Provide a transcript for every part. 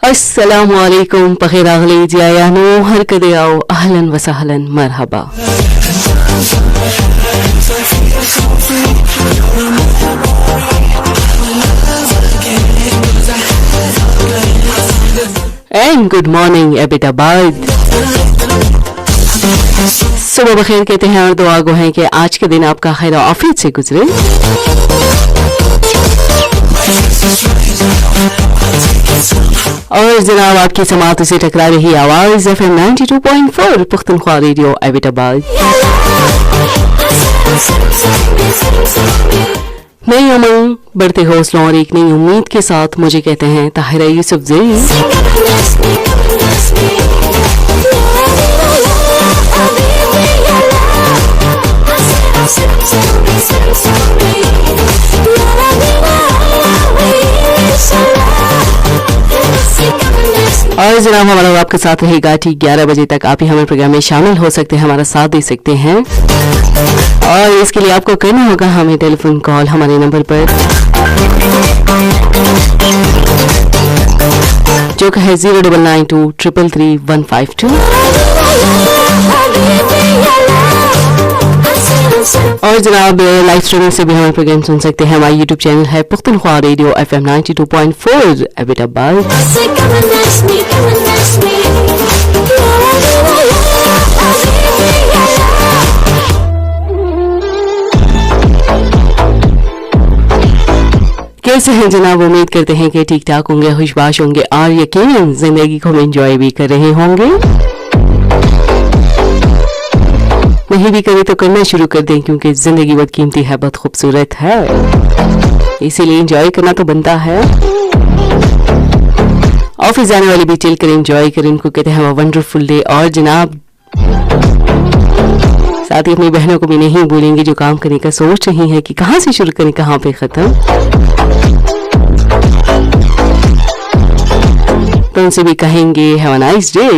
अस्सलामुअलैकुम बखैर अगली जियानो हर कदे आओ अहलन व सहलन मरहबा। And good morning Abbottabad. सुबह बखैर कहते हैं और दुआ गो है कि आज के दिन आपका खैर आफियत से गुजरे। और जनाब आपकी समात से टकरा रही आवाज FM 92.4 पुख्तनख्वा रेडियो एबटाबाद। नई उमंग, बढ़ते हौसलों और एक नई उम्मीद के साथ मुझे कहते हैं ताहिरा यूसुफजई। और जनाब हमारा आपके साथ रहेगा ठीक 11 बजे तक। आप ही हमारे प्रोग्राम में शामिल हो सकते हैं, हमारा साथ दे सकते हैं। और इसके लिए आपको करना होगा हमें टेलीफोन कॉल हमारे नंबर पर जो का है 0992 333 152। और जनाब लाइव स्ट्रीमिंग से भी हमारे प्रोग्राम सुन सकते हैं। हमारा यूट्यूब चैनल है पुख्तनख्वा रेडियो FM 92.4 एबटाबाद। कैसे हैं जनाब? उम्मीद करते हैं कि ठीक ठाक होंगे, खुशबाश होंगे और यकीनन जिंदगी को एंजॉय भी कर रहे होंगे। नहीं भी करें तो करना शुरू कर दें, क्योंकि जिंदगी बहुत कीमती है, बहुत खूबसूरत है, इसीलिए एंजॉय करना तो बनता है। ऑफिस जाने वाले भी चिल करें, एंजॉय करें, इनको कहते हैं वंडरफुल डे। और जनाब साथ ही अपनी बहनों को भी नहीं भूलेंगे जो काम करने का सोच रही है कि कहाँ से शुरू करें कहाँ पे खत्म, तो उनसे भी कहेंगे हैव अ नाइस डे।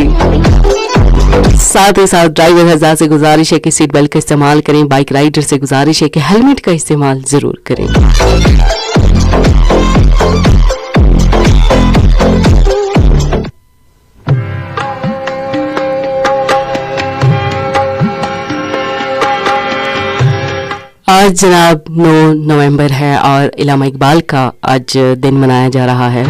साथ ही साथ ड्राइवर हज़रात से गुजारिश है कि सीट बेल्ट का इस्तेमाल करें, बाइक राइडर से गुजारिश है कि हेलमेट का इस्तेमाल जरूर करें। आज जनाब 9 नवंबर है और इलामा इकबाल का आज दिन मनाया जा रहा है।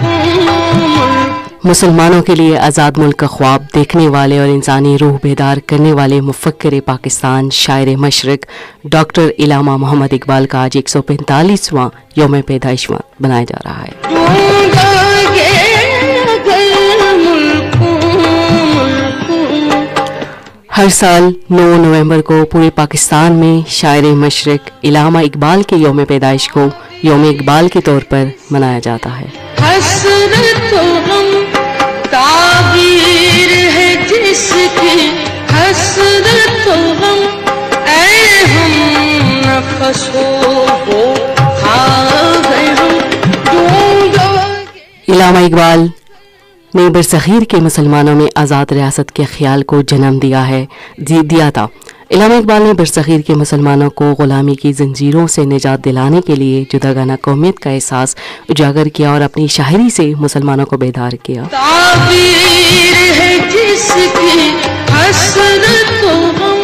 मुसलमानों के लिए आज़ाद मुल्क का ख्वाब देखने वाले और इंसानी रूह बेदार करने वाले मुफक्किर पाकिस्तान, शायर मशरिक डॉक्टर इलामा मोहम्मद इकबाल का आज 145वां यौम पैदाइश मनाया जा रहा है। हर साल 9 नवंबर को पूरे पाकिस्तान में शायर मशरिक इलामा इकबाल के यौम पैदाइश को यौम इकबाल के तौर पर मनाया जाता है। ताबीर है जिसकी हसरत गम, ऐ हम नफसों को खा गए हम। इलामा इकबाल ने बरसगीर के मुसलमानों में आज़ाद रियासत के ख्याल को जन्म दिया था। इलामा इकबाल ने बरसगीर के मुसलमानों को गुलामी की जंजीरों से निजात दिलाने के लिए जुदागाना कौमियत का एहसास उजागर किया और अपनी शायरी से मुसलमानों को बेदार किया। ताबीर है जिसकी हसरत गम,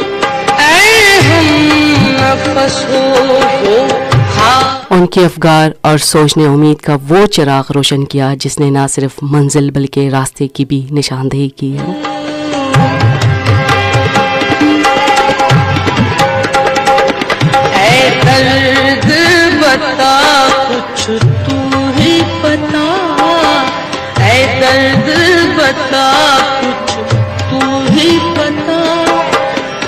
ऐ हम नफसों को उनके अफगार और सोचने उम्मीद का वो चिराग रोशन किया जिसने न सिर्फ मंजिल बल्कि रास्ते की भी निशानदेही की है। ऐ दर्द बता कुछ तू ही बता, ऐ दर्द बता कुछ तू ही बता,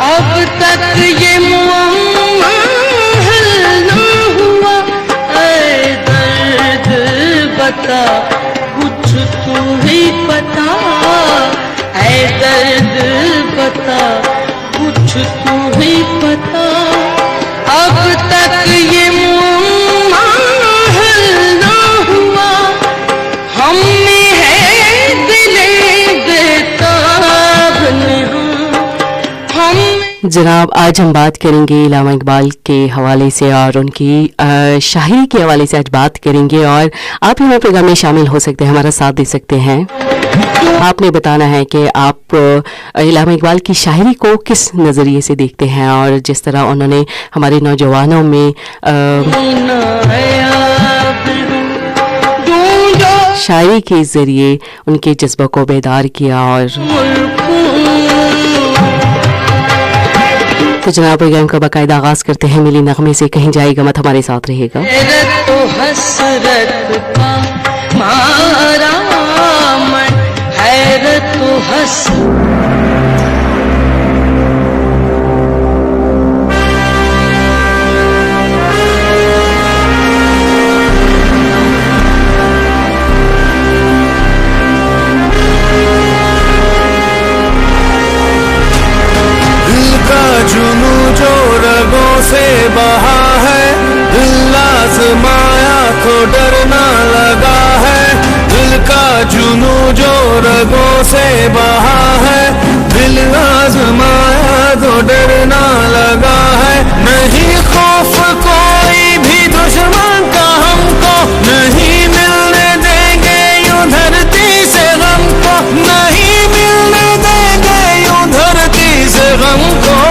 अब तक ये मुअम्मा हल ना हुआ, ऐ दर्द बता कुछ तू ही बता, ऐ दर्द बता कुछ तू बता, अब तक ये मुअम्मा हल ना हुआ, हमने है दिले बेताब नेहा, जनाब आज हम बात करेंगे इलामा इकबाल के हवाले से और उनकी शायरी के हवाले से आज बात करेंगे। और आप हमारे प्रोग्राम में शामिल हो सकते हैं, हमारा साथ दे सकते हैं। आपने बताना है कि आप इलामा इकबाल की शायरी को किस नज़रिए से देखते हैं और जिस तरह उन्होंने हमारे नौजवानों में शायरी के ज़रिए उनके जज्बा को बेदार किया। और तो जनाब प्रोग्राम का बाकायदा आगाज करते हैं मिली नगमे से, कहीं जाएगा मत, हमारे साथ रहेगा। तो हसरत का मारा मन, हैरत तो हसरत से बहा है, दिल आज़माया तो डरना लगा है, दिल का जुनू जो रगों से बहा है, दिल आज़माया तो डरना लगा है। नहीं खौफ कोई भी दुश्मन का हमको, नहीं मिलने देंगे यूं धरती से गम को, नहीं मिलने देंगे यूं धरती से गम को।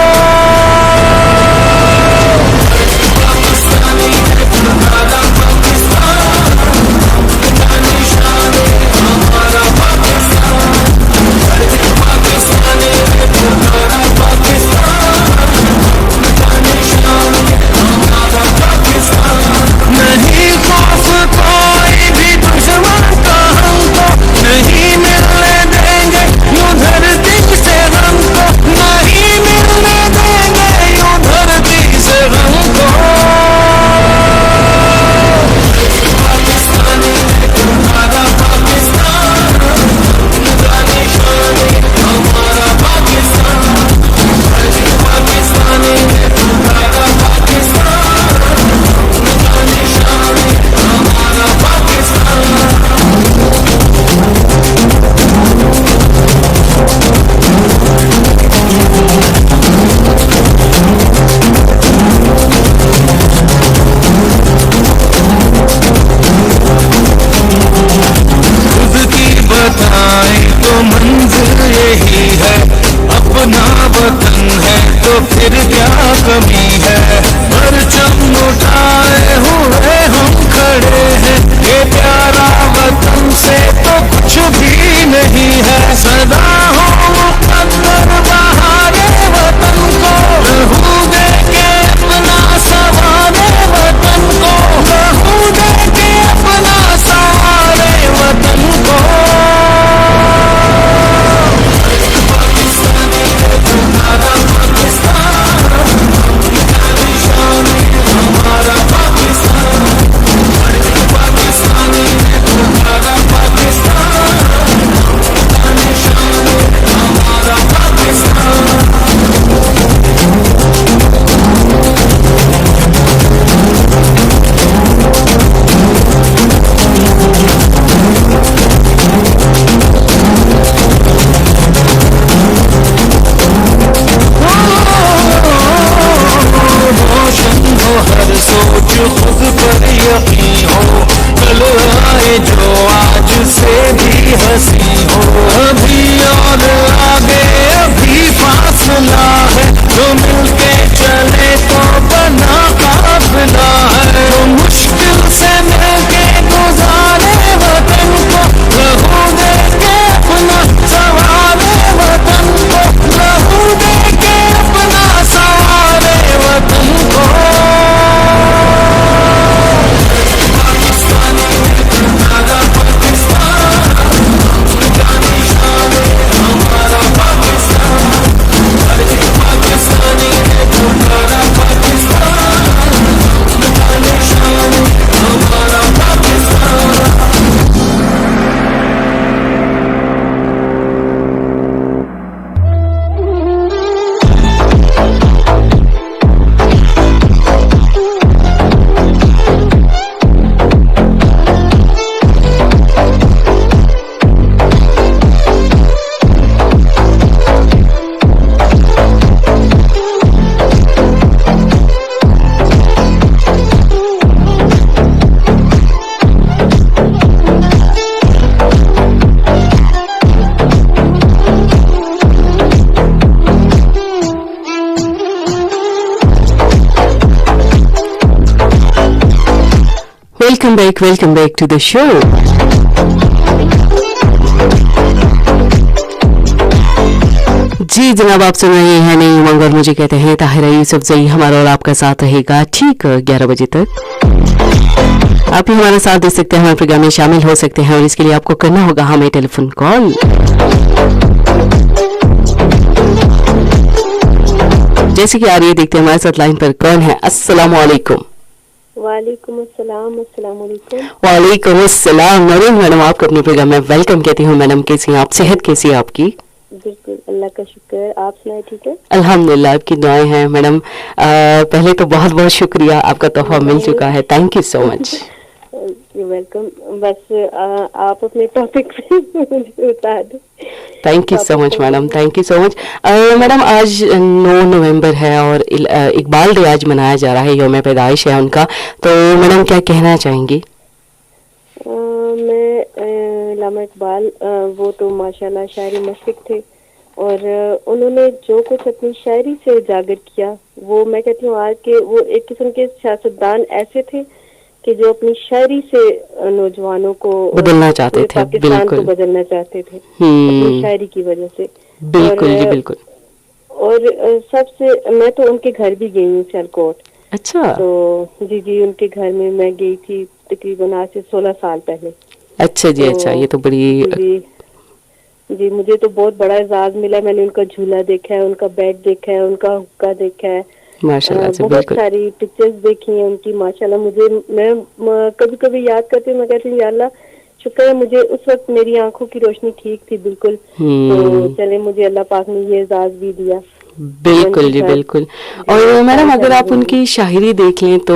Welcome back to the show. जी जनाब, आप सुन रहे हैं नई उमंग और मुझे कहते हैं ताहिरा यूसुफ जई। हमारा और आपका साथ रहेगा ठीक 11 बजे तक। आप भी हमारा साथ दे सकते हैं, हमारे प्रोग्राम में शामिल हो सकते हैं और इसके लिए आपको करना होगा हमें टेलीफोन कॉल। जैसे कि आ रही है, देखते हैं हमारे साथ लाइन पर कौन है। अस्सलाम वालेकुम। वालेकुम अस्सलाम। अस्सलाम वालेकुम। वालेकुम अस्सलाम। नवीन मैडम, आपको अपने प्रोग्राम में वेलकम कहती हूँ। मैडम कैसी हैं आप? सेहत कैसी है आपकी? बिल्कुल, अल्लाह का शुक्र। आप सुनाए? ठीक है, अल्हम्दुलिल्लाह, आपकी दुआएं हैं मैडम। पहले तो बहुत बहुत शुक्रिया, आपका तोहफा मिल चुका है। Thank you so much. Welcome. बस आप अपने टॉपिक पे मुझे बता दें। Thank you so much madam, thank you so much. Madam, आज 9 नवंबर है और इकबाल डे आज मनाया जा रहा है, यौम पैदाइश है उनका। तो मैडम क्या कहना चाहेंगी? मैं अल्लामा इकबाल, वो तो माशाल्लाह शायरी मशरिक थे और उन्होंने जो कुछ अपनी शायरी से उजागर किया, वो मैं कहती हूँ आज के वो एक किस्म के सियासतदान ऐसे थे कि जो अपनी शायरी से नौजवानों को बदलना चाहते थे। पाकिस्तान को बदलना चाहते थे अपनी शायरी की वजह से। बिल्कुल जी बिल्कुल। और सबसे मैं तो उनके घर भी गई हूँ, सियालकोट। अच्छा। तो जी उनके घर में मैं गई थी तकरीबन आज से 16 साल पहले। अच्छा जी। अच्छा, ये तो बड़ी जी मुझे तो बहुत बड़ा एजाज मिला। मैंने उनका झूला देखा है, उनका बेड देखा है, उनका हुक्का देखा है, माशाल्लाह से। बहुत सारी पिक्चर्स देखी हैं उनकी माशाल्लाह। मैं कभी कभी याद करती हूँ, मैं कहती हूँ या अल्लाह शुक्र है मुझे उस वक्त मेरी आंखों की रोशनी ठीक थी बिल्कुल। तो चले मुझे अल्लाह पाक ने ये एजाज भी दिया। बिल्कुल जी बिल्कुल। और मैडम अगर आप उनकी शायरी देख लें तो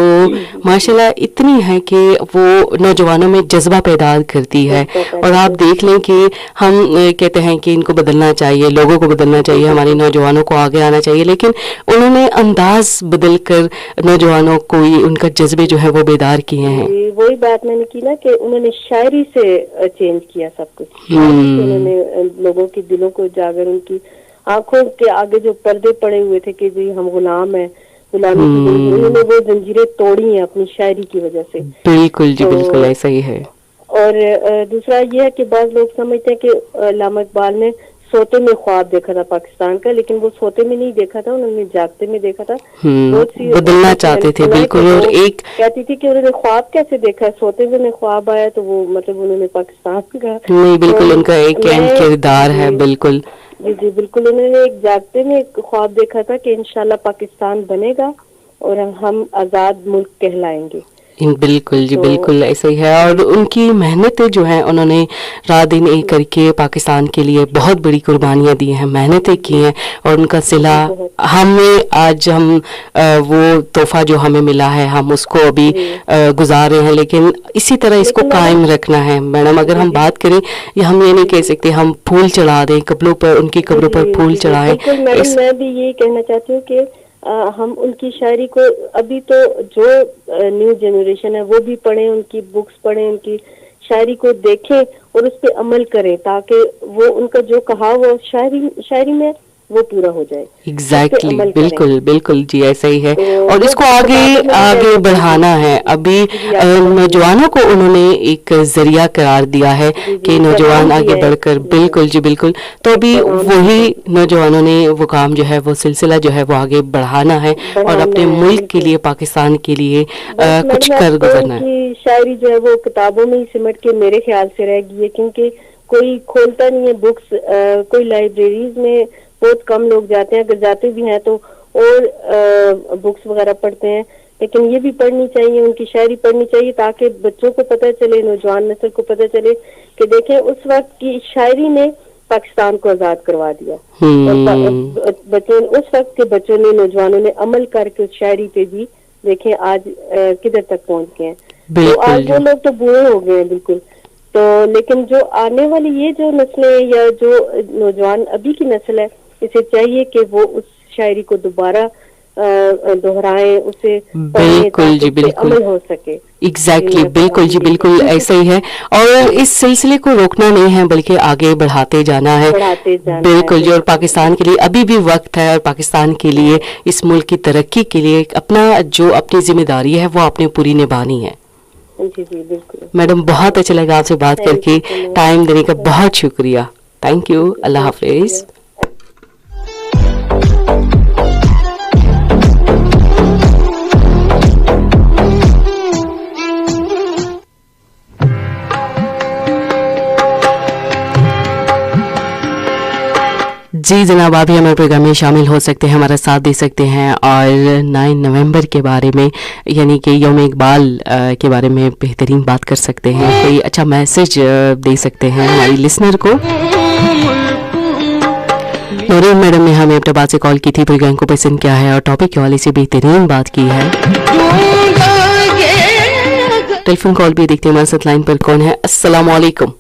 माशाल्लाह इतनी है कि वो नौजवानों में जज्बा पैदा करती है। और आप देख लें कि हम कहते हैं कि इनको बदलना चाहिए, लोगों को बदलना चाहिए, हमारे नौजवानों को आगे आना चाहिए, लेकिन उन्होंने अंदाज बदल कर नौजवानों को उनका जज्बे जो है वो बेदार किए हैं। वही बात मैंने की ना कि उन्होंने शायरी से चेंज किया सब कुछ। उन्होंने लोगों के दिलों को जाकर उनकी आंखों के आगे जो पर्दे पड़े हुए थे कि जी हम गुलाम हैं, गुलामी की उन्होंने वो जंजीरें तोड़ी हैं अपनी शायरी की वजह से। बिल्कुल जी बिल्कुल, ऐसा ही है। और दूसरा ये है कि बाज़ लोग समझते हैं कि अल्लामा इकबाल ने सोते में ख्वाब देखा था पाकिस्तान का, लेकिन वो सोते में नहीं देखा था, उन्होंने जागते में देखा था। बदलना चाहते थे बिल्कुल। और एक कहती थी कि उन्होंने ख्वाब कैसे देखा, सोते में उन्हें ख्वाब आया तो वो मतलब उन्होंने पाकिस्तान का नहीं, बिल्कुल उनका एक अहम किरदार है। बिल्कुल जी बिल्कुल। उन्होंने एक जागते में एक ख्वाब देखा था कि इंशाल्लाह पाकिस्तान बनेगा और हम आजाद मुल्क कहलाएंगे। बिल्कुल जी बिल्कुल, ऐसा ही है। और उनकी मेहनतें जो हैं, उन्होंने रात दिन एक करके पाकिस्तान के लिए बहुत बड़ी कुर्बानियां दी हैं, मेहनतें की हैं। और उनका सिला हमें आज हम वो तोहफा जो हमें मिला है हम उसको अभी गुजार रहे हैं, लेकिन इसी तरह इसको कायम रखना है। मैडम अगर हम बात करें, या हम ये नहीं कह सकते हम फूल चढ़ा दें कपड़ों पर, उनकी कब्रों पर फूल चढ़ाएं। मैं भी यही कहना चाहती हूँ कि हम उनकी शायरी को अभी तो जो न्यू जनरेशन है वो भी पढ़ें, उनकी बुक्स पढ़ें, उनकी शायरी को देखें और उस पर अमल करें ताकि वो उनका जो कहा वो शायरी में वो पूरा हो जाए। एग्जैक्टली बिल्कुल बिल्कुल जी, ऐसा ही है। और इसको आगे बढ़ाना है। अभी नौजवानों को उन्होंने एक जरिया करार दिया है कि नौजवान आगे बढ़कर, बिल्कुल जी बिल्कुल। तो अभी वही नौजवानों ने वो काम जो है, वो सिलसिला जो है वो आगे बढ़ाना है और अपने मुल्क के लिए, पाकिस्तान के लिए कुछ कर गुजरना है। शायरी जो है वो किताबों में ही सिमट के मेरे ख्याल से रह गई है, क्योंकि कोई खोलता नहीं है बुक्स। कोई लाइब्रेरीज में बहुत कम लोग जाते हैं, अगर जाते भी हैं तो और बुक्स वगैरह पढ़ते हैं। लेकिन ये भी पढ़नी चाहिए, उनकी शायरी पढ़नी चाहिए ताकि बच्चों को पता चले, नौजवान नस्ल को पता चले कि देखें उस वक्त की शायरी ने पाकिस्तान को आजाद करवा दिया। बच्चों उस वक्त के बच्चों ने, नौजवानों ने अमल करके उस शायरी पे भी देखें आज किधर तक पहुंच गए हैं। तो आज वो लोग तो बूढ़े हो गए हैं बिल्कुल। तो लेकिन जो आने वाली ये जो नस्लें या जो नौजवान अभी की नस्ल है, इसे चाहिए कि वो उस शायरी को दोबारा दोहराएं, उसे बिल्कुल जी बिल्कुल अमल हो सके। एग्जैक्टली बिल्कुल जी बिल्कुल, ऐसा ही है। और इस सिलसिले को रोकना नहीं है बल्कि आगे बढ़ाते जाना है। बिल्कुल जी। और पाकिस्तान के लिए अभी भी वक्त है, और पाकिस्तान के लिए, इस मुल्क की तरक्की के लिए अपनी जिम्मेदारी है वो आपने पूरी निभानी है। जी जी बिल्कुल मैडम बहुत अच्छा लगा आपसे बात Thank करके, you so much. टाइम देने का बहुत शुक्रिया। थैंक यू, अल्लाह हाफिज। जी जनाब, आप भी हमारे प्रोग्राम में शामिल हो सकते हैं, हमारा साथ दे सकते हैं और 9 नवंबर के बारे में यानी कि यौम इकबाल के बारे में बेहतरीन बात कर सकते हैं, कोई अच्छा मैसेज दे सकते हैं हमारी लिसनर को। नूरीन मैडम ने हमें अपने बात से कॉल की थी, प्रोग्राम को पसंद किया है और टॉपिक के हवाले से बेहतरीन बात की है। टेलीफोन कॉल भी देखते हैं हमारे साथ लाइन पर कौन है। अस्सलाम वालेकुम।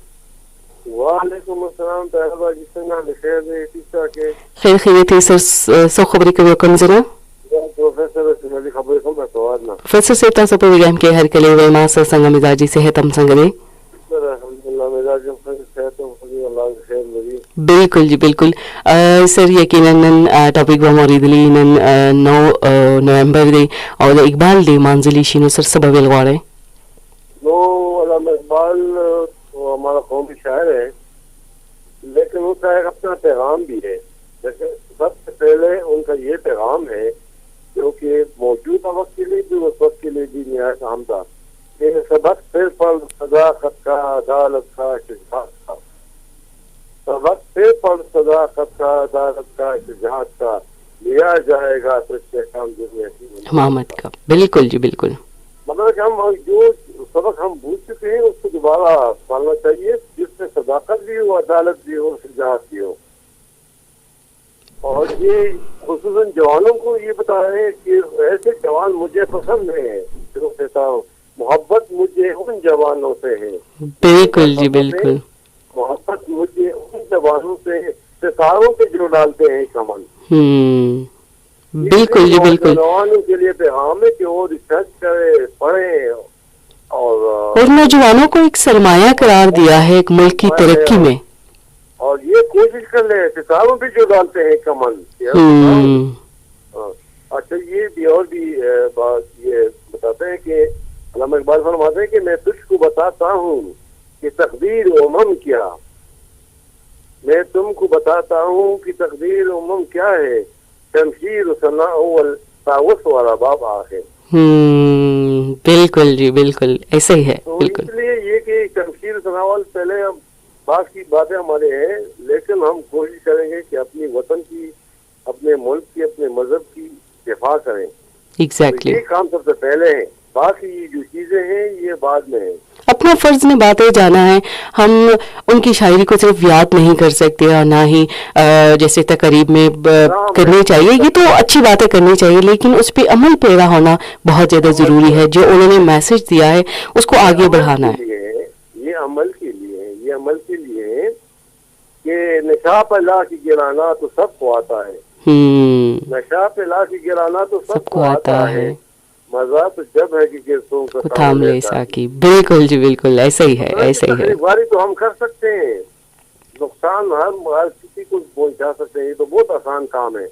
वालेकुम अस्सलाम तहबा जिसना खैर है तीसरा के खैर खैरियत है सर, सो खबरी कभी कम जरा प्रोफेसर सुनली खबर को मैं सवाल ना प्रोफेसर से तासो प्रोग्राम के हर कले वे मा संग मिजाजी से है तम संग दे। अल्हम्दुलिल्लाह मिजाज खैर तो खुदी अल्लाह खैर लगी बिल्कुल जी बिल्कुल। सर यकीनन टॉपिक वो मौरीदली 9 नवंबर दे और इकबाल दे मंजिली शिनो सर सबब अलवाड़े नो अल्लाह इकबाल वो हमारा कौमी शायर है, लेकिन उसका एक अपना पैगाम भी है। जैसे सबसे पहले उनका ये पैगाम है जो कि मौजूदा वक्त के लिए भी उस वक्त के लिए भी निहायत अहम था कि सबक फिर पढ़ सदाकत का, अदालत का, शुजाअत का, सबक फिर पढ़ सदाकत का, अदालत का, शुजाअत का, लिया जाएगा सच्चे काम दुनिया की मोहम्मद का। बिल्कुल जी बिल्कुल। मतलब कि हम जो सबक हम भूल चुके हैं उसको दोबारा पढ़ना चाहिए, जिसमें सदाकत भी हो, अदालत भी हो, शुजाअत भी हो। और ये खुसूसन जवानों को ये बता रहे हैं कि ऐसे जवान मुझे पसंद है जो कहता हूँ, मोहब्बत मुझे उन जवानों से है। बिल्कुल जी बिल्कुल। मोहब्बत मुझे उन जवानों से सितारों पे जो डालते हैं कमल। बिल्कुल जी बिल्कुल। जवानों के लिए पैगाम है कि वो रिसर्च करे, पढ़े और नौजवानों को एक सरमाया करार दिया है एक मुल्क की तरक्की में, और ये कोशिश कर ले सितारों पे जो डालते हैं कमल। अच्छा ये भी और भी बात ये बताते हैं कि अल्लामा इकबाल फरमाते हैं कि मैं तुझको बताता हूँ कि तकदीर उमम क्या, मैं तुमको बताता हूँ कि तकदीर उमम क्या है, शमशीर सना अव्वल तावस वाला बाब आखिर। बिल्कुल जी बिल्कुल ऐसे ही है। तो बिल्कुल इसलिए ये कि शमशीर सनावल पहले हम बाकी बातें हमारे हैं, लेकिन हम कोशिश करेंगे कि अपनी वतन की, अपने मुल्क की, अपने मजहब की दिफा करें। एग्जैक्टली ये काम सबसे पहले है, बाकी जो चीजें हैं ये बाद में है। अपना फर्ज निभाते जाना है। हम उनकी शायरी को सिर्फ याद नहीं कर सकते और ना ही जैसे तकरीब में करनी चाहिए, ये तो अच्छी बातें करनी चाहिए, लेकिन उस पर अमल पैदा होना बहुत ज्यादा जरूरी है। जो उन्होंने मैसेज दिया है उसको आगे बढ़ाना है। ये अमल के लिए है, ये अमल के लिए है कि नशा पे ला के गिराना तो सबको आता है, नशा पे ला के गिराना तो सबको आता है, मजा तो जब है कि गिरतों को थाम ले साकी। बिल्कुल जी बिल्कुल ऐसा ही है, ऐसा ही है। बारी तो हम कर सकते हैं, नुकसान हर किसी को पहुंचा सकते हैं, ये तो बहुत आसान काम है,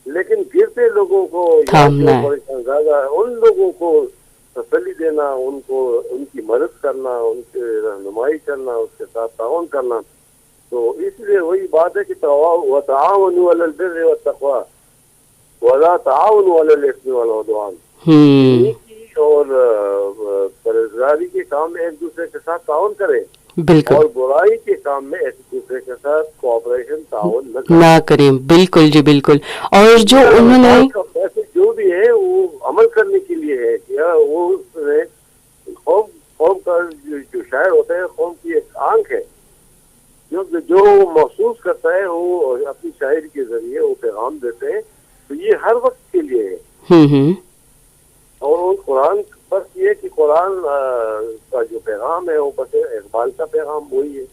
लेकिन गिरते लोगों को थामना है, ज्यादा उन लोगों को तसल्ली देना, उनको उनकी मदद करना, उनकी रहनुमाई करना, उसके साथ ताउन करना। तो इसलिए वही बात है कि ताआवनु अलल बिर्रि वत्तक़वा वला ताआवनु अलल इस्मि वल उद्वान। और परहेजगारी के काम में एक दूसरे के साथ ताउन करें, बिल्कुल, और बुराई के काम में एक दूसरे के साथ कोऑपरेशन ताउन ना करें। बिल्कुल जी बिल्कुल। और जो उन्होंने वैसे जो भी है वो अमल करने के लिए है कि वो कौम का जो शायर होता है, कौम की एक आंख है जो महसूस करता है, वो अपनी शायरी के जरिए वो पैगाम देते हैं। तो ये हर वक्त के लिए है। और कुरान बस ये कि कुरान का जो पैगाम है वो बस इकबाल का पैगाम वही है।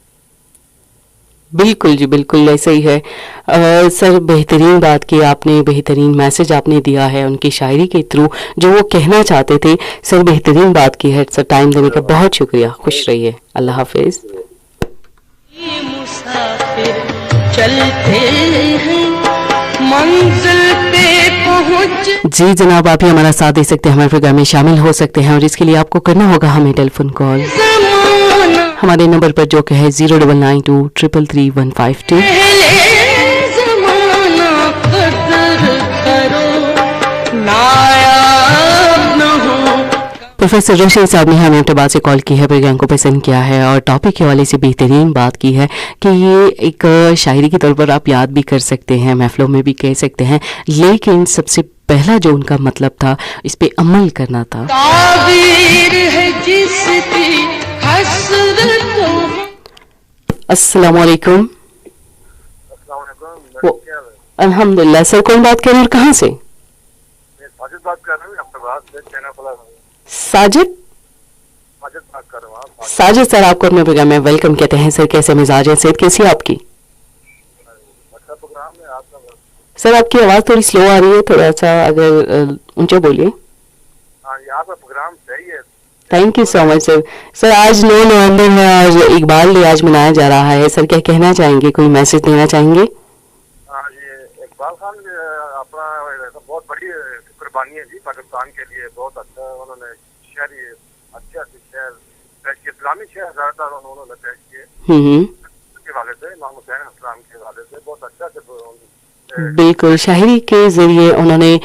बिल्कुल जी बिल्कुल ऐसा ही है। सर बेहतरीन बात की आपने, बेहतरीन मैसेज आपने दिया है उनकी शायरी के थ्रू जो वो कहना चाहते थे। सर बेहतरीन बात की है। सर टाइम देने का बहुत शुक्रिया। खुश रहिए। अल्लाह हाफिज। मुसाफिर चलते हैं मंजिल पे पहुंच मुझ जी जनाब, आप ही हमारा साथ दे सकते हैं, हमारे प्रोग्राम में शामिल हो सकते हैं और इसके लिए आपको करना होगा हमें टेलीफोन कॉल जमाना हमारे नंबर पर जो कि है 0992333152। पहले जमाना कदर करो नायाब न हो। प्रोफेसर रोशन साहब ने हमें अपने बात से कॉल की है, प्रोग्राम को पसंद किया है और टॉपिक के हवाले से बेहतरीन बात की है कि ये एक शायरी के तौर पर आप याद भी कर सकते हैं, महफिलों में भी कह सकते हैं, लेकिन सबसे पहला जो उनका मतलब था इस पे अमल करना था। ताबीर है जिसकी हसरतों अस्सलाम वालेकुम। अल्हम्दुलिल्लाह। सर कौन बात कर रहे हैं और कहाँ से? साजिद बात कर रहे हैं आपके पास साजिद। साजिद बात कर रहा हूँ आप। साजिद सर, आपको अपने प्रोग्राम में वेलकम कहते हैं। सर कैसे मिजाज है, सेहत कैसी है आपकी? अच्छा प्रोग्राम है आपका। सर आपकी आवाज़ थोड़ी स्लो आ रही है, थोड़ा सा अगर ऊंचा बोलिए। हाँ यहाँ पर प्रोग्राम सही है। Thank you so much sir. Sir आज 9 नवंबर है और इकबाल डे आज मनाया जा रहा है। सर क्या कहना चाहेंगे, कोई मैसेज देना चाहेंगे? हाँ ये इकबाल खान अपना बहुत बड़ी कुर्बानी है जी पाकिस्तान के लिए। बहुत अच्छा उन्होंने शहर अच्छे अच्छे शहर इस्लामी शहर ज्यादातर उन्होंने तय किए के वाले से, इमाम हुसैन इस्लाम के वाले से बहुत अच्छा से बिल्कुल शायरी के ज़रिए उन्होंने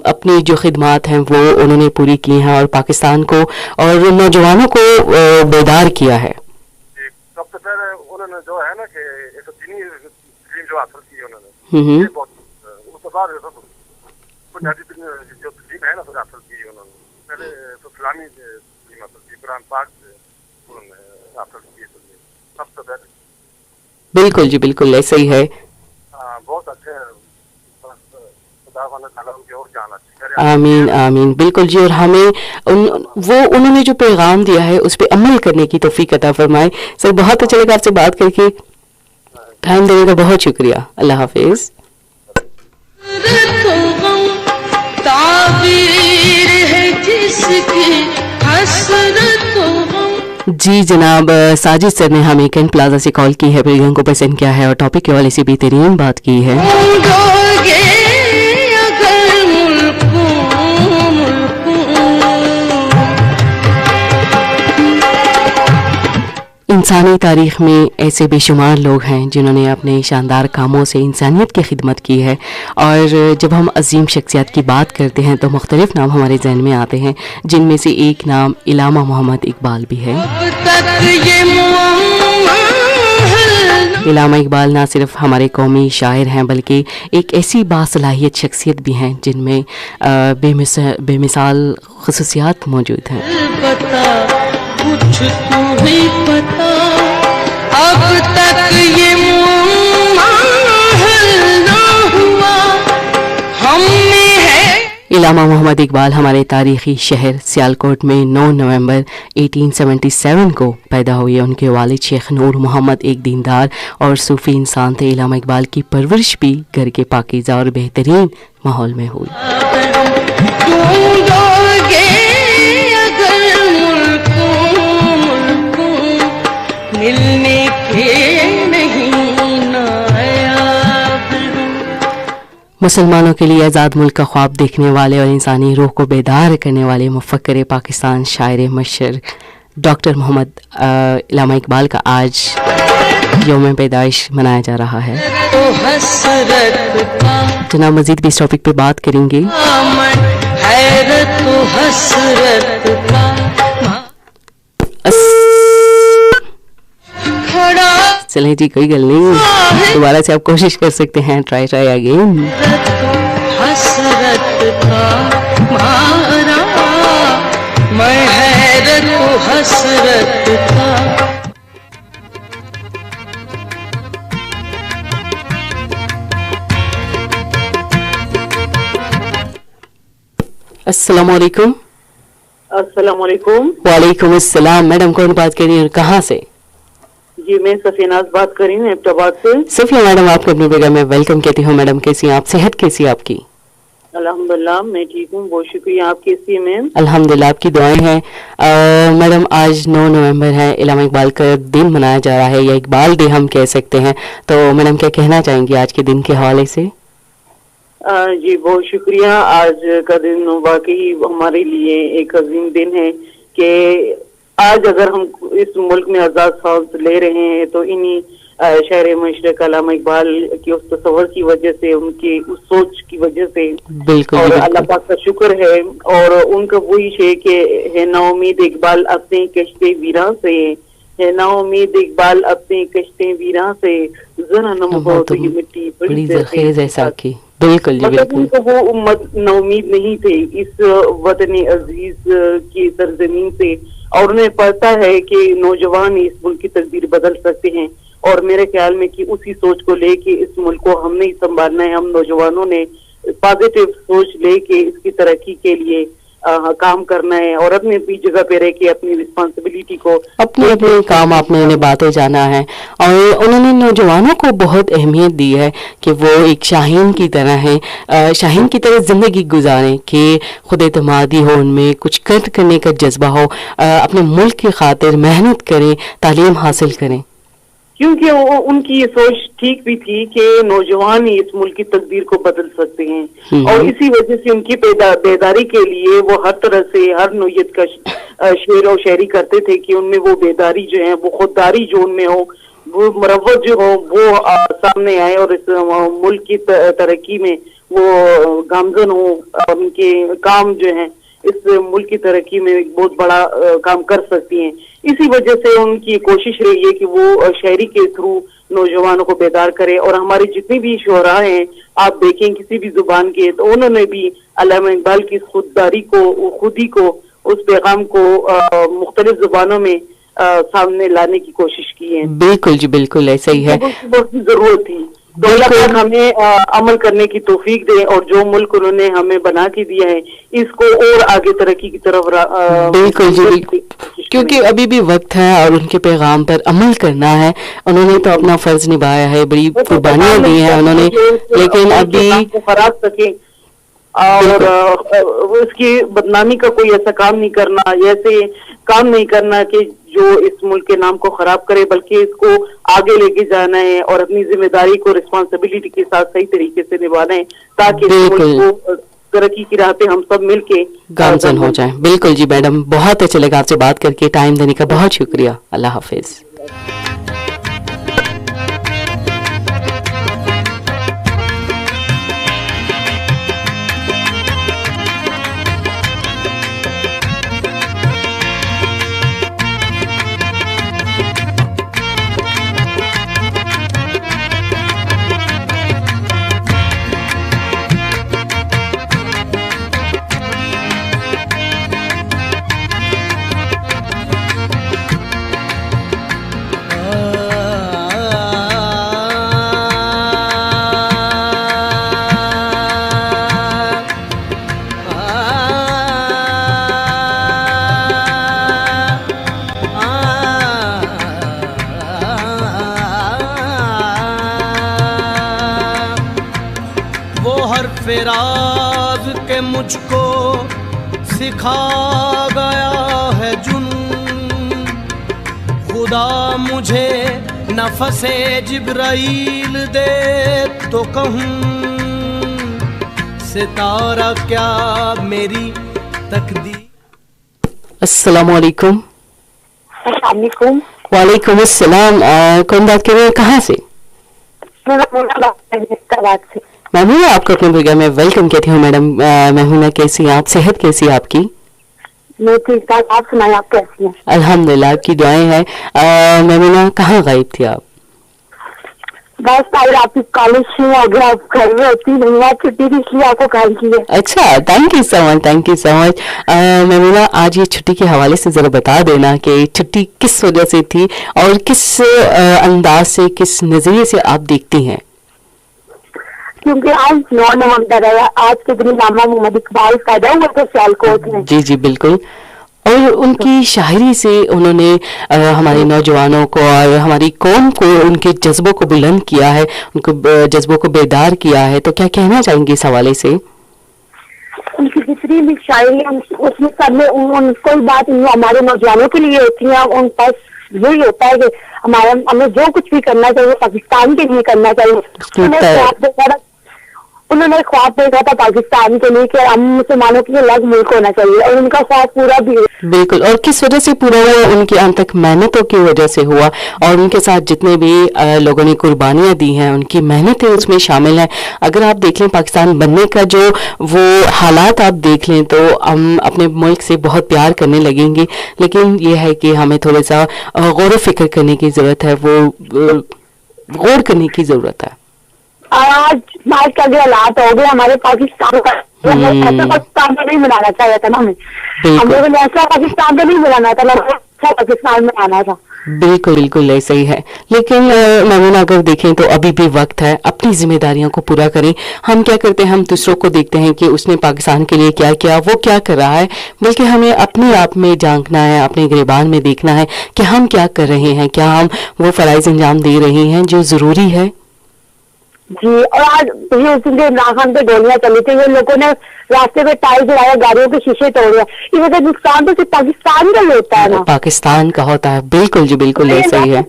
अपनी जो खिदमात हैं वो उन्होंने पूरी की हैं और पाकिस्तान को और नौजवानों को बेदार किया है। सबसे पहले उन्होंने जो है ना कि एक दीनी फिल्म जो हासिल की उन्होंने ये बहुत उसके बाद बुनियादी जो फिल्म है ना फिर हासिल की उन्होंने। पहले तो इस्लामी फिल्म हासिल की, कुरान पाक उन्होंने हासिल की सबसे पहले। बिल्कुल जी बिल्कुल ऐसा ही है। बहुत अच्छे उनके और जान अच्छी। आमीन आमीन। बिल्कुल जी, और हमें उन्होंने जो पैगाम दिया है उस पर अमल करने की तौफीक अता फरमाए। सर बहुत अच्छा लगा आपसे बात करके, टाइम देने का बहुत शुक्रिया। अल्लाह हाफिज। ताबीर है जिसकी हसरतों जी जनाब, साजिद सर ने हमें कैंट प्लाजा से कॉल की है, प्रोग्राम को पसंद किया है और टॉपिक के हवाले से बेहतरीन बात की है। इंसानी तारीख में ऐसे बेशुमार लोग हैं जिन्होंने अपने शानदार कामों से इंसानियत की खिदमत की है और जब हम अजीम शख्सियत की बात करते हैं तो मुख्तलिफ नाम हमारे जहन में आते हैं, जिनमें से एक नाम इलामा मोहम्मद इकबाल भी है। इलामा इकबाल ना सिर्फ हमारे कौमी शायर हैं बल्कि एक ऐसी बासलाहियत शख्सियत भी हैं जिनमें बेमिसाल खुसूसियात मौजूद हैं। कुछ तो ही पता अब तक ये मुअम्मा हल ना हुआ हमने है। इलामा मोहम्मद इकबाल हमारे तारीखी शहर सियालकोट में 9 नवंबर 1877 को पैदा हुए। उनके वालिद शेख नूर मोहम्मद एक दीनदार और सूफी इंसान थे। इलामा इकबाल की परवरिश भी घर के पाकीज़ा और बेहतरीन माहौल में हुई। मिलने के नहीं नायाब। मुसलमानों के लिए आज़ाद मुल्क का ख्वाब देखने वाले और इंसानी रूह को बेदार करने वाले मुफक्किर पाकिस्तान शायर मशर डॉक्टर मोहम्मद इलामा इकबाल का आज यौम पैदाइश मनाया जा रहा है। तो हसरत का जनाब मजीद भी इस टॉपिक पे बात करेंगे। हैरत तो हसरत का चलें जी, कोई गल नहीं, दोबारा से आप कोशिश कर सकते हैं। Try again. हसरत का मारा मैं हैरत हसरत का। अस्सलाम वालेकुम। अस्सलाम वालेकुम। वालेकुम अस्सलाम। मैडम कौन बात कर रही हैं और कहाँ से? जी मैं सफीनाज बात कर रही हूँ एबटाबाद से। सफिया मैडम, आपको अपने प्रोग्राम में वेलकम कहती हूँ। मैडम कैसी हैं आप, सेहत कैसी है आपकी? अल्हम्दुलिल्लाह मैं ठीक हूँ, बहुत शुक्रिया। आप कैसी हैं मैम? अल्हम्दुलिल्लाह, आपकी दुआएं हैं। मैडम आज 9 नवंबर है, इलामा इकबाल का दिन मनाया जा रहा है या इकबाल डे हम कह सकते हैं, तो मैडम क्या कहना चाहेंगी आज के दिन के हवाले से? जी बहुत शुक्रिया। आज का दिन वाकई हमारे लिए एक अजीम दिन है कि आज अगर हम इस मुल्क में आजाद सांस ले रहे हैं तो इन्हीं शायर मशरक अल्लामा इकबाल की उस तस्वर की वजह से, उनकी उस सोच की वजह से। बिल्कुल, और बिल्कुल। अल्लाह पाक का शुक्र है और उनका वही है कि है ना उम्मीद इकबाल अपने कश्ते वीरा से, है ना उम्मीद इकबाल अपने कश्ते वीरा से, जरा नम हो तो ये मिट्टी बड़ी जरखेज ऐसा की। बिल्कुल जी, मतलब बिल्कुल। उनको वो उम्मत नाउमीद नहीं थे इस वतन अजीज की सरजमीन से, और उन्हें पता है कि नौजवान इस मुल्क की तकदीर बदल सकते हैं। और मेरे ख्याल में कि उसी सोच को लेके इस मुल्क को हमने ही संभालना है। हम नौजवानों ने पॉजिटिव सोच लेके इसकी तरक्की के लिए काम करना है और अपनी अपनी जगह पे रह के अपनी रिस्पॉन्सिबिलिटी को, अपने अपने काम आपने उन्हें बातें जाना है। और उन्होंने नौजवानों को बहुत अहमियत दी है कि वो एक शाहीन की तरह है, शाहीन की तरह जिंदगी गुजारें कि खुद एतमादी हो, उनमें कुछ करने का जज्बा हो, अपने मुल्क की खातिर मेहनत करें, तालीम हासिल करें। क्योंकि उनकी ये सोच ठीक भी थी कि नौजवान ही इस मुल्क की तकदीर को बदल सकते हैं। और इसी वजह से उनकी बेदारी के लिए वो हर तरह से हर नोयत का शेर और शायरी करते थे कि उनमें वो बेदारी जो है, वो खुददारी जो उनमें हो, वो मुरव्वत जो हो, वो सामने आए और इस मुल्क की तरक्की में वो गामजन हो। उनके काम जो है इस मुल्क की तरक्की में एक बहुत बड़ा काम कर सकती हैं। इसी वजह से उनकी कोशिश रही है कि वो शायरी के थ्रू नौजवानों को बेदार करे। और हमारे जितने भी शुरा हैं, आप देखें किसी भी जुबान के, तो उन्होंने भी अल्लामा इकबाल की खुददारी को, खुदी को, उस पैगाम को मुख्तलिफ जुबानों में सामने लाने की कोशिश की है। बिल्कुल जी, बिल्कुल ऐसा ही है। बहुत जरूरत थी। तो अल्लाह पाक हमें अमल करने की तौफीक दे और जो मुल्क उन्होंने हमें बना के दिया है इसको और आगे तरक्की की तरफ बिल्कुल जी, बिल्कुल। क्योंकि अभी भी वक्त है और उनके पैगाम पर अमल करना है। उन्होंने तो अपना फर्ज निभाया है, बड़ी कुर्बानियां दी हैं उन्होंने, लेकिन अभी खराब सके और उसकी बदनामी का कोई ऐसा काम नहीं करना, ऐसे काम नहीं करना कि जो इस मुल्क के नाम को खराब करे, बल्कि इसको आगे लेके जाना है और अपनी जिम्मेदारी को रिस्पॉन्सिबिलिटी के साथ सही तरीके से निभाना है ताकि इस मुल्क को तरक्की की राह पे हम सब मिलके गामजन हो जाएं। बिल्कुल जी मैडम, बहुत अच्छा लगा आपसे बात करके, टाइम देने का बहुत शुक्रिया। अल्लाह हाफिज। राज के मुझको सिखा गया है जुनून, खुदा मुझे नफसे जिब्राइल दे तो कहूँ, सितारा क्या मेरी तकदीर। अस्सलामु अलैकुम। अस्सलामुअलैकुम। वालेकुम अस्सलाम। कौन बात कर रहे हैं, कहाँ से? मैमूना, आपको अपने प्रोग्राम में वेलकम कहती हूँ। मैडम मैमूना, कैसी हैं आप? सेहत कैसी है आपकी? मैं ठीक ठाक, आप सुनाएं, आप कैसी हैं? अल्हम्दुलिल्लाह, आपकी दुआएं हैं। मैमूना, कहाँ गायब थी आप? बस कल आपकी कॉलेज से अगर आप घर में होती नहीं, आप छुट्टी थी इसलिए आपको कॉल की है। अच्छा, thank you so much, thank you so much. Maimoona, आज ये छुट्टी के हवाले से जरा बता देना कि छुट्टी किस वजह से थी और किस अंदाज से, किस नजरिए से आप देखती हैं? क्योंकि आज 9 नवंबर है, आज के दिन अल्लामा मोहम्मद इकबाल पैदा हुए थे सियालकोट में। जी जी बिल्कुल। और उनकी शायरी से उन्होंने हमारे नौजवानों को और हमारी कौम को, उनके जज्बों को बुलंद किया है, उनको जज्बों को बेदार किया है। तो क्या कहना चाहेंगे इस हवाले से? उनकी जितनी भी शायरी उसमें सब में कोई बात हमारे नौजवानों के लिए होती है। उन पास यही होता है कि हमें जो कुछ भी करना चाहिए पाकिस्तान के लिए करना चाहिए। उन्होंने ख्वाब देखा था पाकिस्तान के लिए कि हम मुसलमानों के लिए अलग मुल्क होना चाहिए, और उनका ख्वाब पूरा भी हुआ। बिल्कुल, और किस वजह से पूरा हुआ? उनकी अनथक मेहनतों की वजह से हुआ, और उनके साथ जितने भी लोगों ने कुर्बानियां दी हैं उनकी मेहनतें उसमें शामिल हैं। अगर आप देख लें पाकिस्तान बनने का जो वो हालात आप देख लें तो हम अपने मुल्क से बहुत प्यार करने लगेंगे, लेकिन ये है कि हमें थोड़ा सा गौर फिक्र करने की ज़रूरत है, वो गौर करने की ज़रूरत है। आज का जो हालात हो गए हमारे पाकिस्तान का, ऐसा पाकिस्तान तो नहीं बनाना चाहिए था ना, हम लोगों ने ऐसा पाकिस्तान तो नहीं बनाना था, अच्छा पाकिस्तान बनाना था। बिल्कुल बिल्कुल ऐसा ही है, लेकिन ममूना अगर देखें तो अभी भी वक्त है, अपनी जिम्मेदारियों को पूरा करें। हम क्या करते हैं, हम दूसरों को देखते हैं कि उसने पाकिस्तान के लिए क्या किया, वो क्या कर रहा है, बल्कि हमें अपने आप में झांकना है, अपने गिरबान में देखना है कि हम क्या कर रहे हैं, क्या हम वो फराइज अंजाम दे रहे हैं जो जरूरी है। जी, और आज ये इमरान खान पे गोलियां चली थी, ये लोगों ने रास्ते पे टायर गिराया, गाड़ियों के शीशे तोड़े, ये वजह नुकसान तो सिर्फ पाकिस्तान का ही होता है ना, पाकिस्तान का होता है। बिल्कुल जी बिल्कुल ऐसा ही है।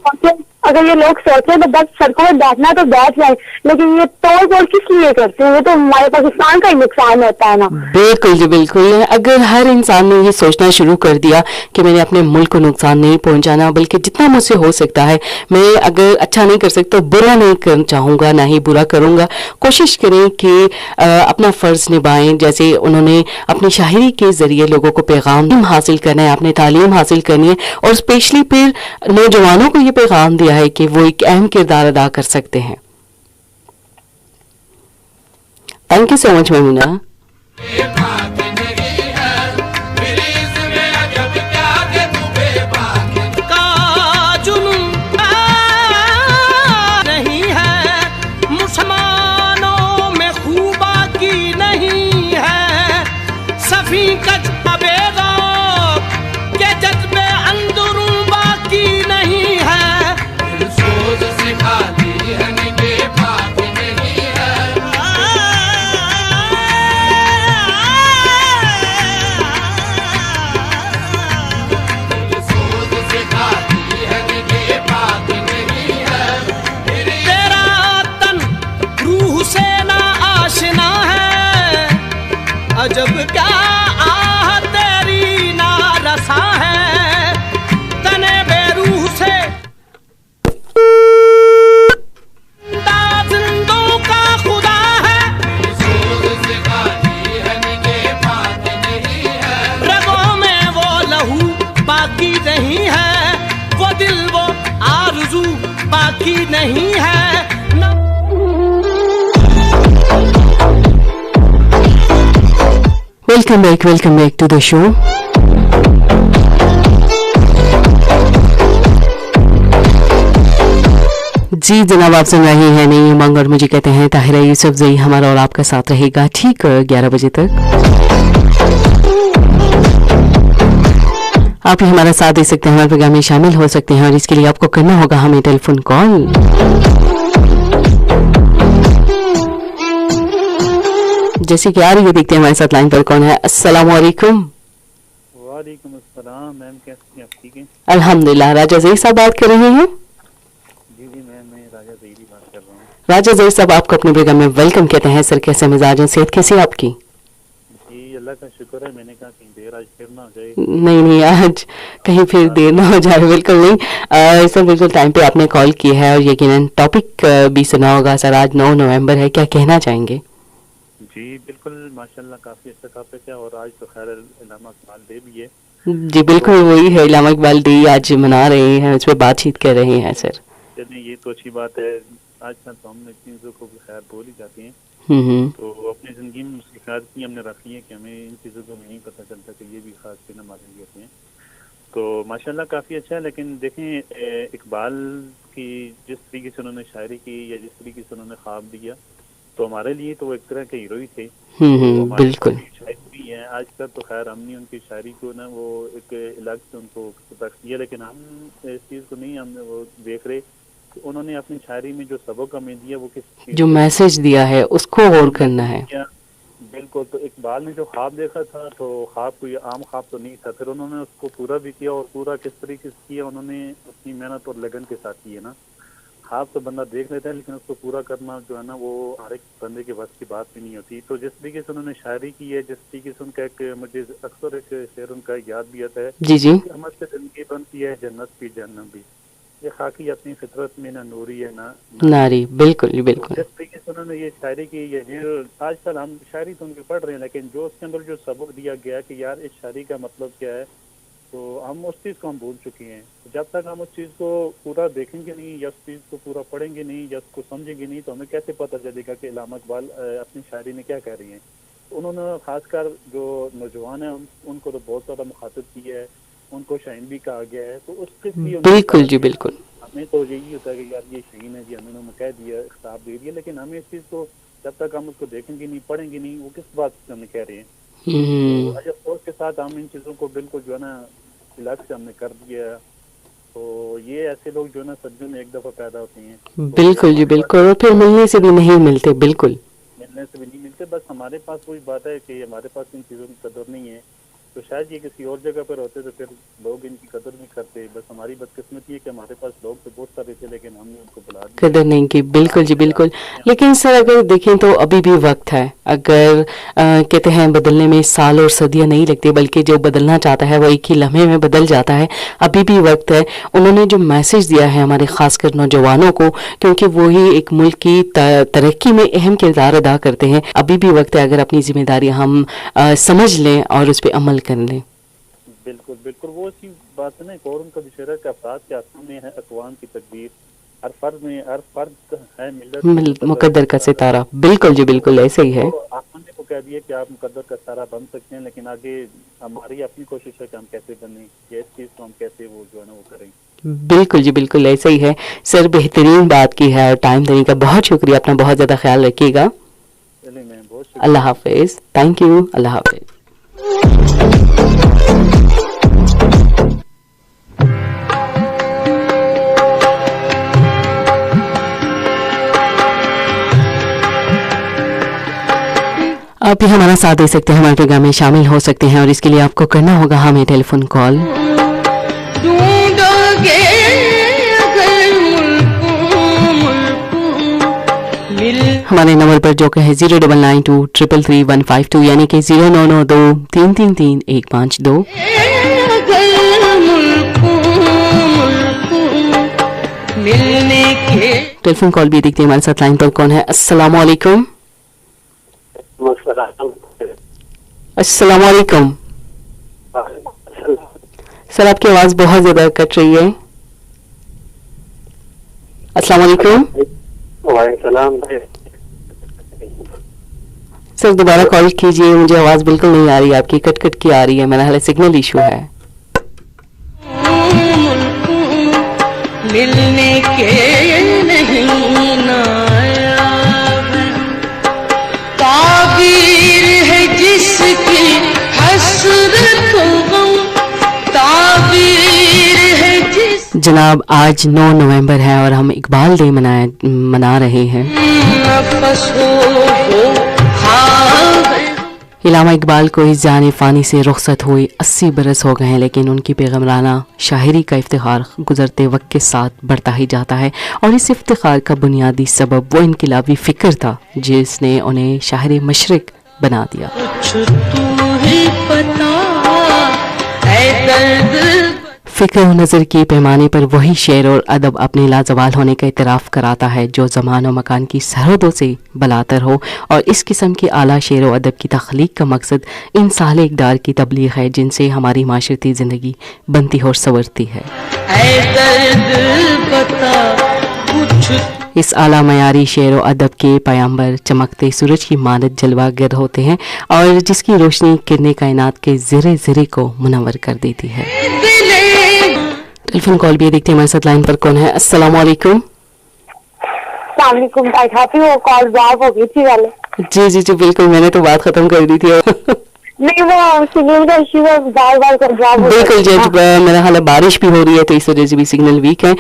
अगर ये लोग सोचे तो बस सड़कों में बैठना तो बैठ जाए, लेकिन ये तोड़ फोड़ किस लिए करते हैं, ये तो हमारे पाकिस्तान का ही नुकसान होता है ना। बिल्कुल जी बिल्कुल, अगर हर इंसान ने ये सोचना शुरू कर दिया कि मैंने अपने मुल्क को नुकसान नहीं पहुंचाना, बल्कि जितना मुझसे हो सकता है, मैं अगर अच्छा नहीं कर सकता तो बुरा नहीं करना चाहूंगा, ना ही बुरा करूंगा, कोशिश करें कि अपना फर्ज निभाएं। जैसे उन्होंने अपनी शायरी के जरिए लोगों को पैगाम हासिल करना है, अपनी तालीम हासिल करनी है, और स्पेशली फिर नौजवानों को ये पैगाम दिया है कि वो एक अहम किरदार अदा कर सकते हैं। थैंक यू सो मच ममूना। जब क्या आह तेरी ना रसा है, तने बेरूह से जिंदों का खुदा है, रगों में वो लहू बाकी नहीं है, वो दिल वो आरज़ू बाकी नहीं है। Welcome back to the show. जी जनाब, आप सुन रहे हैं नई उमंग, और मुझे कहते हैं ताहिरा यूसुफ जई हमारा और आपका साथ रहेगा ठीक 11 बजे तक। आप ही हमारा साथ दे सकते हैं, हमारे प्रोग्राम में शामिल हो सकते हैं, और इसके लिए आपको करना होगा हमें टेलीफोन कॉल। जैसे कि आ रही है, देखते हैं हमारे साथ लाइन पर कौन है। अस्सलाम वालेकुम। वालेकुम अस्सलाम। मैम कैसी हैं आप? ठीक हैं अल्हम्दुलिल्लाह। राजा जई साहब बात कर रहे हैं? जी मैम, मैं राजा जई बात कर रहा हूँ। राजा जई साहब, आपको अपने प्रोग्राम में वेलकम कहते हैं। सर कैसे मिजाज हैं, सेहत कैसी है आपकी? जी अल्लाह का शुक्र है। मैंने कहा कहीं देर आज फिर ना हो जाए। नहीं आज कहीं फिर देर ना हो जाए, बिल्कुल नहीं सर, बिल्कुल टाइम पे आपने कॉल किया है, और यकीनन टॉपिक भी सुना होगा सर। आज 9 नवंबर है, क्या कहना चाहेंगे? जी बिल्कुल माशाल्लाह, काफी अच्छा टॉपिक है, और आज तो खैर इलामा इकबाल डे भी है। जी बिल्कुल वही है, इलामा इकबाल डे आज मना रहे हैं, उस पर बातचीत कर रहे हैं सर। चलिए ये तो अच्छी बात है। आजकल तो हमने चीज़ों को खैर बोल ही जाती हैं, तो अपनी ज़िंदगी में उसकी ख्याल की हमने रखी है कि हमें इन चीज़ों को नहीं पता चलता कि ये भी खास के हमारे लिए होते हैं। तो माशाल्लाह काफ़ी अच्छा है। लेकिन देखें इकबाल की जिस तरीके से उन्होंने शायरी की, या जिस तरीके से उन्होंने ख्वाब दिया, तो हमारे लिए तो वो एक तरह के हीरो ही थे। बिल्कुल शायरी भी है आज तक, तो खैर हमने उनकी शायरी को ना वो एक अलग से उनको रख दिया, लेकिन हम इस चीज़ को नहीं हमने वो देख रहे कि उन्होंने अपनी शायरी में जो सबक हमें दिया, वो किस जो मैसेज दिया है उसको गौर करना है। बिल्कुल। तो इकबाल ने जो ख्वाब देखा था, तो ख्वाब कोई आम ख्वाब तो नहीं था, फिर उन्होंने उसको पूरा भी किया, और पूरा किस तरीके से किया उन्होंने अपनी मेहनत और लगन के साथ की है ना। ख्वाब तो बंदा देख लेता है, लेकिन उसको पूरा करना जो है ना वो हर एक बंदे के बस की बात भी नहीं होती। तो जिस तरीके से उन्होंने शायरी की है, जिस तरीके से उनका एक, मुझे अक्सर एक शेर उनका याद भी आता है, जी जी, हमत से जिंदगी बनती है जन्नत भी जहन्नम भी, ये खाकी अपनी फितरत में ना नूरी है ना नारी। बिल्कुल बिल्कुल, जिस तरीके से उन्होंने ये शायरी की है, ये आजकल हम शायरी तो उनकी पढ़ रहे हैं, लेकिन जो उसके अंदर जो सबक दिया गया कि यार इस शायरी का मतलब क्या है, तो हम उस चीज़ को हम भूल चुके हैं। जब तक हम उस चीज़ को पूरा देखेंगे नहीं या उस चीज़ को पूरा पढ़ेंगे नहीं या उसको समझेंगे नहीं, तो हमें कैसे पता चलेगा कि इल्हामा इकबाल अपनी शायरी में क्या कह रही हैं। उन्होंने खासकर जो नौजवान हैं उनको तो बहुत ज़्यादा मुखातिब किया है, उनको शाहीन भी कहा गया है। तो उसके लिए बिल्कुल जी बिल्कुल, हमें तो यही होता है कि यार ये शाहीन है जी, हमें उन्होंने कह दिया, खिताब दे दिया, लेकिन हमें इस चीज़ को जब तक हम उसको देखेंगे नहीं पढ़ेंगे नहीं, वो किस बात से हमें कह रहे हैं। तो अजब सोच के साथ हम इन चीज़ों को बिल्कुल जो है ना इलाज से हमने कर दिया। तो ये ऐसे लोग जो है ना सज्जन एक दफ़ा पैदा होते हैं, बिल्कुल जी बिल्कुल, और फिर मिलने से भी नहीं मिलते, बिल्कुल मिलने से भी नहीं मिलते। बस हमारे पास वही बात है कि हमारे पास इन चीज़ों की कदर नहीं है। तो शायद ये किसी और जगह पर होते तो फिर लोग इनकी कदर नहीं करते। बस हमारी बदकिस्मती है कि हमारे पास लोग तो बहुत सारे थे, लेकिन हमने उनको बुला दिया, कदर नहीं की। बिल्कुल जी बिल्कुल, लेकिन सर अगर देखें तो अभी भी वक्त है। अगर कहते हैं बदलने में साल और सदियां नहीं लगती, बल्कि जो बदलना चाहता है वो एक ही लम्हे में बदल जाता है। अभी भी वक्त है। उन्होंने जो मैसेज दिया है हमारे खासकर नौजवानों को, क्योंकि वो ही एक मुल्क की तरक्की में अहम किरदार अदा करते हैं, अभी भी वक्त है अगर अपनी जिम्मेदारी हम समझ लें और उस पर अमल कर लें। बिल्कुल बिल्कुल, वो सी बात है ना, एक और उनका विशेरा के अफराद के आसमान में है अक़वाम की तकदीर, हर फर्द है मिल्लत मुकद्दर का सितारा। बिल्कुल जी बिल्कुल, ऐसे ही है। तो आपने को कह दिया कि आप मुकद्दर का सितारा बन सकते हैं, लेकिन आगे हमारी अपनी कोशिश है कि हम कैसे बने, ये इस चीज़ को हम कैसे वो जो है ना वो करें। बिल्कुल जी बिल्कुल, ऐसे ही है सर। बेहतरीन बात की है और टाइम देने का बहुत शुक्रिया। अपना बहुत ज़्यादा ख्याल रखिएगा। चलिए मैं बहुत अल्लाह हाफिज, थैंक यू, अल्लाह हाफिज। आप भी हमारा साथ दे सकते हैं, हमारे प्रोग्राम में शामिल हो सकते हैं, और इसके लिए आपको करना होगा हमें टेलीफोन कॉल। हमारे नंबर पर जो कि है 0992333152, यानी कि 0992333152। टेलीफोन कॉल भी देखते हैं हमारे साथ। लाइन पर कौन है? अस्सलाम वालेकुम। अस्सलाम वालेकुम सर, आपकी आवाज बहुत ज्यादा कट रही है। अस्सलाम वालेकुम। सर दोबारा कॉल कीजिए, मुझे आवाज बिल्कुल नहीं आ रही, आपकी कट कट की आ रही है। मेरा हाल सिग्नल इशू है। मिलने के नहीं नायाब ताबीर है जिसकी हसरत गम, ताबीर है जिस। जनाब आज 9 नवंबर है और हम इकबाल डे मना रहे हैं। इल्हामा इकबाल को इस जाने फ़ानी से रुखसत हुए 80 बरस हो गए हैं, लेकिन उनकी पैगम्बराना शायरी का इफ्तिखार गुजरते वक्त के साथ बढ़ता ही जाता है। और इस इफ्तिखार का बुनियादी सबब वो इनकलाबी फ़िक्र था जिसने उन्हें शाहिर मशरिक बना दिया। फ़िक्र और नज़र के पैमाने पर वही शेर और अदब अपने लाजवाल होने का इतराफ़ कराता है जो ज़मान और मकान की सरहदों से बलातर हो। और इस किस्म के आला शेर और अदब की तख्लीक का मकसद इन साले इक़दार की तबलीग है जिनसे हमारी माशरती ज़िंदगी बनती और संवरती है। इस आला मयारी शेर और अदब के पैगंबर चमकते सूरज की मानद जलवागर होते हैं और जिसकी रोशनी किरने कायनात के ज़रे ज़रे को मुनव्वर कर देती है। टेलीफोन कॉल भी देखते हैं हमारे साथ। लाइन पर कौन है? अस्सलाम वालेकुम। कॉल ड्रॉप हो गई थी वाले। जी जी जी बिल्कुल, मैंने तो बात खत्म कर दी थी। नहीं वो सिग्नल का इश्यू है, बार ड्रॉप हो। बिल्कुल जी, मेरा हाल बारिश भी हो रही है तो इस वजह से भी सिग्नल वीक है।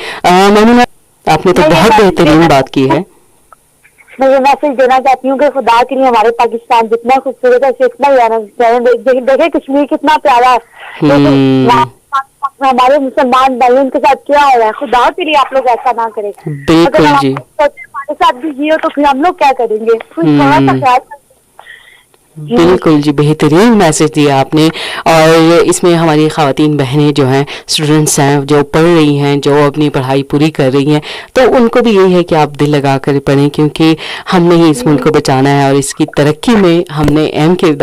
मैंने आपने तो बहुत बेहतरीन बात की है। मुझे मैसेज देना चाहती हूँ कि खुदा के लिए हमारे पाकिस्तान जितना खूबसूरत है इतना ही आना चाहिए। देखे कश्मीर कितना प्यारा है, हमारे मुसलमान भाइयों के साथ क्या हो रहा है, खुदा के लिए आप लोग ऐसा ना करें। बिल्कुल जी, हमारे साथ भी ये हो तो फिर हम लोग क्या करेंगे, कुछ थोड़ा सा ख्याल। बिल्कुल जी, बेहतरीन मैसेज दिया आपने। और इसमें हमारी ख़वातीन बहनें जो हैं, स्टूडेंट्स हैं, जो पढ़ रही हैं, जो अपनी पढ़ाई पूरी कर रही हैं, तो उनको भी यही है कि आप दिल लगा कर पढ़ें, क्योंकि हमने ही इस मुल्क को बचाना है और इसकी तरक्की में हमने अहम किरदार